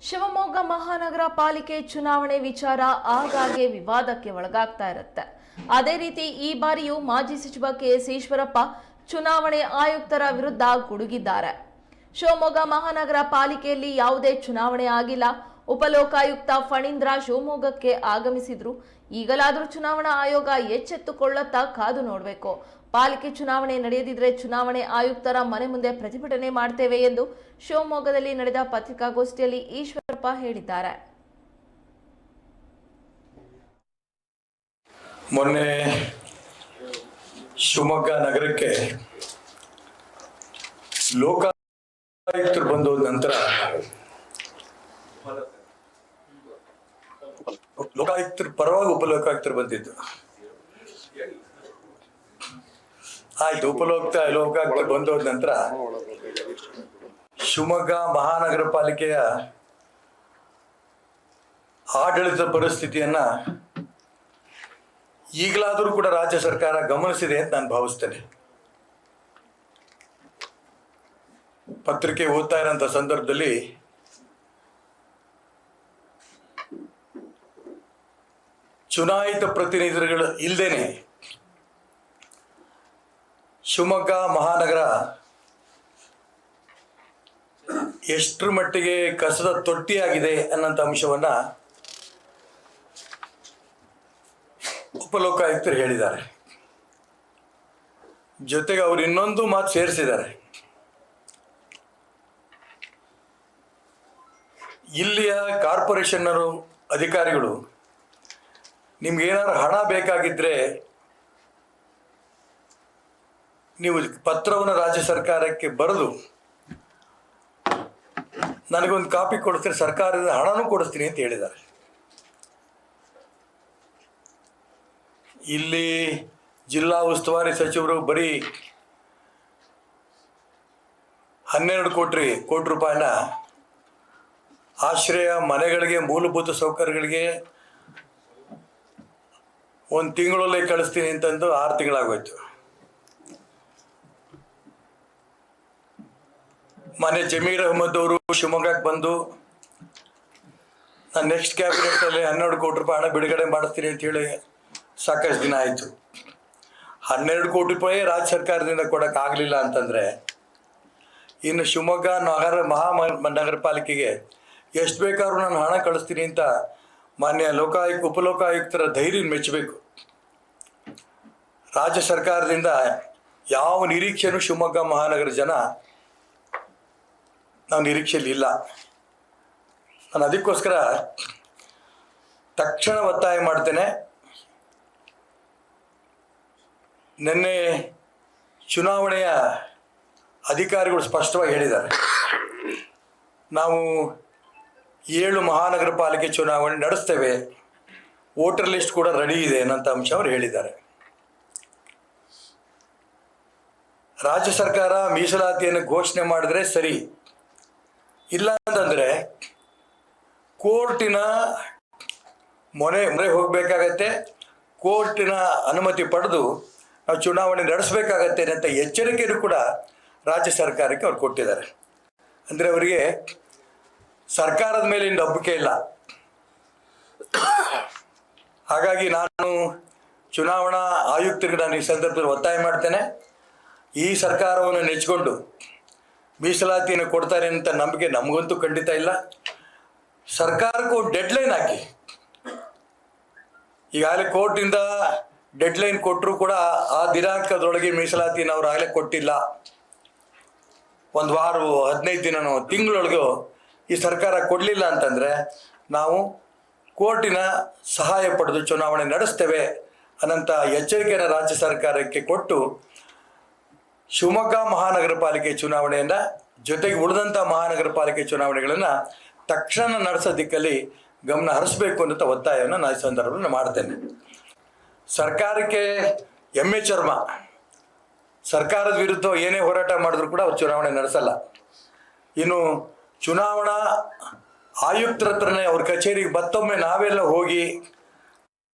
ಶಿವಮೊಗ್ಗ ಮಹಾನಗರ ಪಾಲಿಕೆ ಚುನಾವಣೆ ವಿಚಾರ ಆಗಾಗ್ಗೆ ವಿವಾದಕ್ಕೆ ಒಳಗಾಗ್ತಾ ಇರುತ್ತೆ. ಅದೇ ರೀತಿ ಈ ಬಾರಿಯೂ ಮಾಜಿ ಸಚಿವ ಕೆಎಸ್ ಈಶ್ವರಪ್ಪ ಚುನಾವಣೆ ಆಯುಕ್ತರ ವಿರುದ್ಧ ಗುಡುಗಿದ್ದಾರೆ. ಶಿವಮೊಗ್ಗ ಮಹಾನಗರ ಪಾಲಿಕೆಯಲ್ಲಿ ಯಾವುದೇ ಚುನಾವಣೆ ಆಗಿಲ್ಲ. ಉಪಲೋಕಾಯುಕ್ತ ಫಣೀಂದ್ರ ಶಿವಮೊಗ್ಗಕ್ಕೆ ಆಗಮಿಸಿದ್ರು. ಈಗಲಾದರೂ ಚುನಾವಣಾ ಆಯೋಗ ಎಚ್ಚೆತ್ತುಕೊಳ್ಳುತ್ತಾ ಕಾದು ನೋಡಬೇಕು. ಪಾಲಿಕೆ ಚುನಾವಣೆ ನಡೆಯದಿದ್ರೆ ಚುನಾವಣೆ ಆಯುಕ್ತರ ಮನೆ ಮುಂದೆ ಪ್ರತಿಭಟನೆ ಮಾಡ್ತೇವೆ ಎಂದು ಶಿವಮೊಗ್ಗದಲ್ಲಿ ನಡೆದ ಪತ್ರಿಕಾಗೋಷ್ಠಿಯಲ್ಲಿ ಈಶ್ವರಪ್ಪ ಹೇಳಿದ್ದಾರೆ. ಮೊನ್ನೆ ಶಿವಮೊಗ್ಗ ನಗರಕ್ಕೆ ಲೋಕಾಯುಕ್ತರು ಬಂದ ನಂತರ ಲೋಕಾಯುಕ್ತರ ಪರವಾಗಿ ಉಪಲೋಕಾಯುಕ್ತರು ಬಂದಿದ್ದು ಆಯ್ತು. ಲೋಕಾಯುಕ್ತರು ಬಂದೋದ ನಂತರ ಶಿವಮೊಗ್ಗ ಮಹಾನಗರ ಪಾಲಿಕೆಯ ಆಡಳಿತ ಪರಿಸ್ಥಿತಿಯನ್ನ ಈಗಲಾದರೂ ಕೂಡ ರಾಜ್ಯ ಸರ್ಕಾರ ಗಮನಿಸಿದೆ ಅಂತ ನಾನು ಭಾವಿಸ್ತೇನೆ. ಪತ್ರಿಕೆ ಓದ್ತಾ ಇರೋಂಥ ಸಂದರ್ಭದಲ್ಲಿ ಚುನಾಯಿತ ಪ್ರತಿನಿಧಿಗಳು ಇಲ್ಲದೇನೆ ಶಿವಮೊಗ್ಗ ಮಹಾನಗರ ಎಷ್ಟರ ಮಟ್ಟಿಗೆ ಕಸದ ತೊಟ್ಟಿಯಾಗಿದೆ ಅನ್ನೋಂಥ ಅಂಶವನ್ನ ಉಪಲೋಕಾಯುಕ್ತರು ಹೇಳಿದ್ದಾರೆ. ಜೊತೆಗೆ ಅವರು ಇನ್ನೊಂದು ಮಾತು ಸೇರಿಸಿದ್ದಾರೆ. ಇಲ್ಲಿಯ ಕಾರ್ಪೊರೇಷನ್ ಅಧಿಕಾರಿಗಳು ನಿಮ್ಗೇನಾದ್ರು ಹಣ ಬೇಕಾಗಿದ್ರೆ ನೀವು ಪತ್ರವನ್ನು ರಾಜ್ಯ ಸರ್ಕಾರಕ್ಕೆ ಬರೆದು ನನಗೊಂದು ಕಾಪಿ ಕೊಡಿಸ್ತೀನಿ, ಸರ್ಕಾರದ ಹಣನೂ ಕೊಡಿಸ್ತೀನಿ ಅಂತ ಹೇಳಿದ್ದಾರೆ. ಇಲ್ಲಿ ಜಿಲ್ಲಾ ಉಸ್ತುವಾರಿ ಸಚಿವರು ಬರೀ 12 ಕೋಟಿ ರೂಪಾಯಿನ ಆಶ್ರಯ ಮನೆಗಳಿಗೆ, ಮೂಲಭೂತ ಸೌಕರ್ಯಗಳಿಗೆ ಒಂದು ತಿಂಗಳಲ್ಲೇ ಕಳಿಸ್ತೀನಿ ಅಂತಂದು 6 ತಿಂಗಳಾಗೋಯ್ತು. ಮನೆ ಜಮೀರ್ ಅಹಮದ್ ಅವರು ಶಿವಮೊಗ್ಗಕ್ಕೆ ಬಂದು ನಾನು ನೆಕ್ಸ್ಟ್ ಕ್ಯಾಬಿನೆಟ್ನಲ್ಲಿ 12 ಕೋಟಿ ರೂಪಾಯಿ ಹಣ ಬಿಡುಗಡೆ ಮಾಡಿಸ್ತೀನಿ ಅಂತ ಹೇಳಿ ಸಾಕಷ್ಟು ದಿನ ಆಯಿತು. 12 ಕೋಟಿ ರೂಪಾಯಿ ರಾಜ್ಯ ಸರ್ಕಾರದಿಂದ ಕೊಡೋಕ್ಕಾಗಲಿಲ್ಲ ಅಂತಂದರೆ ಇನ್ನು ಶಿವಮೊಗ್ಗ ನಗರ ಪಾಲಿಕೆಗೆ ಎಷ್ಟು ಬೇಕಾದ್ರೂ ನಾನು ಹಣ ಕಳಿಸ್ತೀನಿ ಅಂತ ಮಾನ್ಯ ಉಪಲೋಕಾಯುಕ್ತರ ಧೈರ್ಯ ಮೆಚ್ಚಬೇಕು. ರಾಜ್ಯ ಸರ್ಕಾರದಿಂದ ಯಾವ ನಿರೀಕ್ಷೆನೂ ಶಿವಮೊಗ್ಗ ಮಹಾನಗರ ಜನ ನಾವು ನಿರೀಕ್ಷೆಯಲ್ಲಿ ಇಲ್ಲ. ನಾನು ಅದಕ್ಕೋಸ್ಕರ ತಕ್ಷಣ ಒತ್ತಾಯ ಮಾಡ್ತೇನೆ. ನಿನ್ನೆ ಚುನಾವಣೆಯ ಅಧಿಕಾರಿಗಳು ಸ್ಪಷ್ಟವಾಗಿ ಹೇಳಿದ್ದಾರೆ, ನಾವು 7 ಮಹಾನಗರ ಪಾಲಿಕೆ ಚುನಾವಣೆ ನಡೆಸ್ತೇವೆ, ವೋಟರ್ ಲಿಸ್ಟ್ ಕೂಡ ರೆಡಿ ಇದೆ ಅನ್ನೋಂಥ ಅಂಶ ಅವರು ಹೇಳಿದ್ದಾರೆ. ರಾಜ್ಯ ಸರ್ಕಾರ ಮೀಸಲಾತಿಯನ್ನು ಘೋಷಣೆ ಮಾಡಿದ್ರೆ ಸರಿ, ಇಲ್ಲ ಅಂತಂದರೆ ಕೋರ್ಟಿನ ಮೊರೆ ಹೋಗಬೇಕಾಗತ್ತೆ, ಕೋರ್ಟಿನ ಅನುಮತಿ ಪಡೆದು ನಾವು ಚುನಾವಣೆ ನಡೆಸಬೇಕಾಗತ್ತೆ ಅಂತ ಎಚ್ಚರಿಕೆಯೂ ಕೂಡ ರಾಜ್ಯ ಸರ್ಕಾರಕ್ಕೆ ಅವ್ರು ಕೊಟ್ಟಿದ್ದಾರೆ. ಅಂದರೆ ಅವರಿಗೆ ಸರ್ಕಾರದ ಮೇಲೆ ನಂಬಿಕೆ ಇಲ್ಲ. ಹಾಗಾಗಿ ನಾನು ಚುನಾವಣಾ ಆಯುಕ್ತರಿಗೆ ನಾನು ಈ ಸಂದರ್ಭದಲ್ಲಿ ಒತ್ತಾಯ ಮಾಡ್ತೇನೆ, ಈ ಸರ್ಕಾರವನ್ನು ನೆಚ್ಚಿಕೊಂಡು ಮೀಸಲಾತಿಯನ್ನು ಕೊಡ್ತಾರೆ ಅಂತ ನಂಬಿಕೆ ನಮಗಂತೂ ಖಂಡಿತ ಇಲ್ಲ. ಸರ್ಕಾರಕ್ಕೂ ಡೆಡ್ಲೈನ್ ಹಾಕಿ. ಈಗಾಗಲೇ ಕೋರ್ಟಿಂದ ಡೆಡ್ಲೈನ್ ಕೊಟ್ಟರು ಕೂಡ ಆ ದಿನಾಂಕದೊಳಗೆ ಮೀಸಲಾತಿನ ಅವ್ರು ಆಗಲೇ ಕೊಟ್ಟಿಲ್ಲ. 1 ವಾರವೋ 15 ದಿನನೋ ತಿಂಗಳೊಳಗೋ ಈ ಸರ್ಕಾರ ಕೊಡಲಿಲ್ಲ ಅಂತಂದರೆ ನಾವು ಕೋರ್ಟಿನ ಸಹಾಯ ಪಡೆದು ಚುನಾವಣೆ ನಡೆಸ್ತೇವೆ ಅನ್ನೋಂಥ ಎಚ್ಚರಿಕೆಯನ್ನು ರಾಜ್ಯ ಸರ್ಕಾರಕ್ಕೆ ಕೊಟ್ಟು ಶಿವಮೊಗ್ಗ ಮಹಾನಗರ ಪಾಲಿಕೆ ಚುನಾವಣೆಯನ್ನು ಜೊತೆಗೆ ಉಳಿದಂಥ ಮಹಾನಗರ ಪಾಲಿಕೆ ಚುನಾವಣೆಗಳನ್ನು ತಕ್ಷಣ ನಡೆಸೋ ದಿಕ್ಕಲ್ಲಿ ಗಮನ ಹರಿಸಬೇಕು ಅನ್ನೋ ಒತ್ತಾಯವನ್ನು ನಾನು ಈ ಸಂದರ್ಭದಲ್ಲಿ ಮಾಡ್ತೇನೆ. ಸರ್ಕಾರಕ್ಕೆ ಎಮ್ಮೆ ಚರ್ಮ. ಸರ್ಕಾರದ ವಿರುದ್ಧ ಏನೇ ಹೋರಾಟ ಮಾಡಿದ್ರು ಕೂಡ ಅವ್ರು ಚುನಾವಣೆ ನಡೆಸಲ್ಲ. ಇನ್ನು ಚುನಾವಣಾ ಆಯುಕ್ತರ ಹತ್ರನೇ ಅವ್ರ ಕಚೇರಿಗೆ ಮತ್ತೊಮ್ಮೆ ನಾವೆಲ್ಲ ಹೋಗಿ